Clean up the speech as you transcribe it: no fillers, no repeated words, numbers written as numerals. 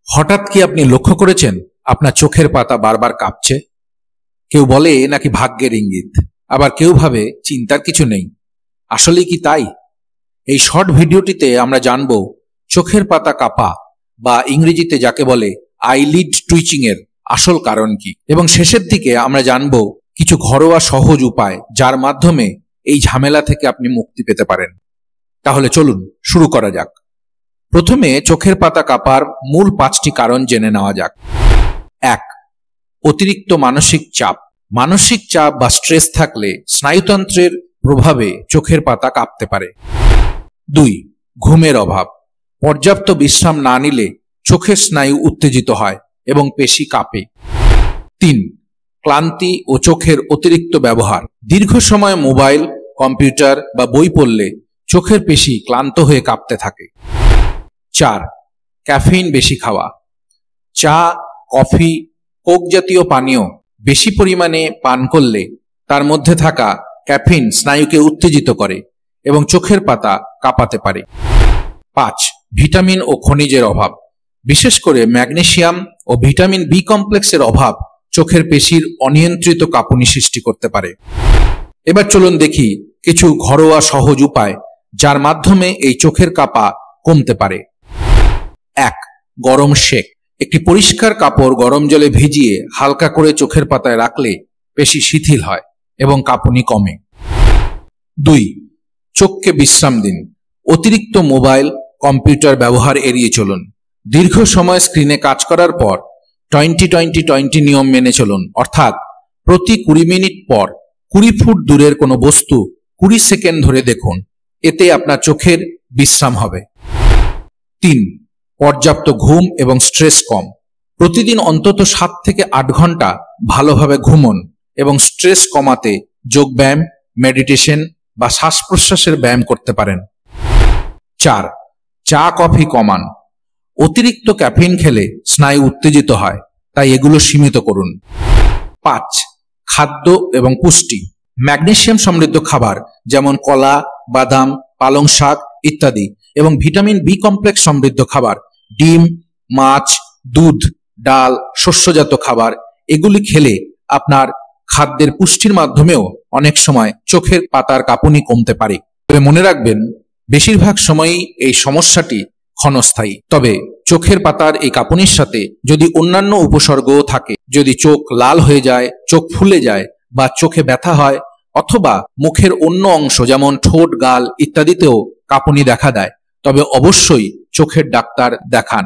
হঠাৎ কি আপনি লক্ষ্য করেছেন আপনার চোখের পাতা বারবার কাঁপছে? কেউ বলে নাকি ভাগ্যের ইঙ্গিত, আবার কেউ ভাবে চিন্তার কিছু নেই। আসলেই কি তাই? এই শর্ট ভিডিওটিতে আমরা জানব চোখের পাতা কাঁপা বা ইংরেজিতে যাকে বলে আইলিড টুইচিং এর আসল কারণ কি, এবং শেষের দিকে আমরা জানব কিছু ঘরোয়া সহজ উপায় যার মাধ্যমে এই ঝামেলা থেকে আপনি মুক্তি পেতে পারেন। তাহলে চলুন শুরু করা যাক। প্রথমে চোখের পাতা কাঁপার মূল 5টি কারণ জেনে নেওয়া যাক। 1. অতিরিক্ত মানসিক চাপ। মানসিক চাপ বা স্ট্রেস থাকলে স্নায়ুতন্ত্রের প্রভাবে চোখের পাতা কাঁপতে পারে। 2. ঘুমের অভাব। পর্যাপ্ত বিশ্রাম না নিলে চোখের স্নায়ু উত্তেজিত হয় এবং পেশি কাঁপে। 3. ক্লান্তি ও চোখের অতিরিক্ত ব্যবহার। দীর্ঘ সময় মোবাইল, কম্পিউটার বা বই পড়লে চোখের পেশি ক্লান্ত হয়ে কাঁপতে থাকে। 4. ক্যাফেইন বেশি খাওয়া। চা, কফি, কোক জাতীয় পানীয় বেশি পরিমাণে পান করলে তার মধ্যে থাকা ক্যাফেইন স্নায়ুকে উত্তেজিত করে এবং চোখের পাতা কাঁপাতে পারে। 5. ভিটামিন ও খনিজের অভাব। বিশেষ করে ম্যাগনেসিয়াম ও ভিটামিন বি কমপ্লেক্সের অভাব চোখের পেশির অনিয়ন্ত্রিত কাঁপুনি সৃষ্টি করতে পারে। এবার চলুন দেখি কিছু ঘরোয়া সহজ উপায় যার মাধ্যমে এই চোখের কাঁপা কমতে পারে। 1. গরম সেক। একটি পরিষ্কার কাপড় গরম জলে ভিজিয়ে হালকা করে চোখের পাতায় রাখলে পেশি শিথিল হয় এবং কাঁপুনি কমে। 2. চোখকে বিশ্রাম দিন। অতিরিক্ত মোবাইল, কম্পিউটার ব্যবহার এড়িয়ে চলুন। দীর্ঘ সময় স্ক্রিনে কাজ করার পর 20-20-20 নিয়ম মেনে চলুন, অর্থাৎ প্রতি 20 মিনিট পর 20 ফুট দূরের কোনো বস্তু 20 সেকেন্ড ধরে দেখুন। এতে আপনার চোখের বিশ্রাম হবে। 3. পর্যাপ্ত ঘুম এবং স্ট্রেস কম। প্রতিদিন অন্তত 7 থেকে 8 ঘন্টা ভালোভাবে ঘুমন এবং স্ট্রেস কমাতে যোগব্যায়াম, মেডিটেশন বা শ্বাস প্রশ্বাসের ব্যায়াম করতে পারেন। 4. চা, কফি কমান। অতিরিক্ত ক্যাফেইন খেলে স্নায়ু উত্তেজিত হয়, তাই এগুলো সীমিত করুন। 5. খাদ্য এবং পুষ্টি। ম্যাগনেসিয়াম সমৃদ্ধ খাবার যেমন কলা, বাদাম, পালং শাক ইত্যাদি এবং ভিটামিন বি কমপ্লেক্স সমৃদ্ধ খাবার, ডিম, মাছ, দুধ, ডাল, শস্যজাত খাবার এগুলি খেলে আপনার খাদ্যের পুষ্টির মাধ্যমেও অনেক সময় চোখের পাতার কাঁপুনি কমতে পারে। তবে মনে রাখবেন, বেশিরভাগ সময়ই এই সমস্যাটি ক্ষণস্থায়ী। তবে চোখের পাতার এই কাঁপুনির সাথে যদি অন্যান্য উপসর্গও থাকে, যদি চোখ লাল হয়ে যায়, চোখ ফুলে যায় বা চোখে ব্যথা হয়, অথবা মুখের অন্য অংশ যেমন ঠোঁট, গাল ইত্যাদিতেও কাঁপুনি দেখা দেয়, তবে অবশ্যই চোখের ডাক্তার দেখান।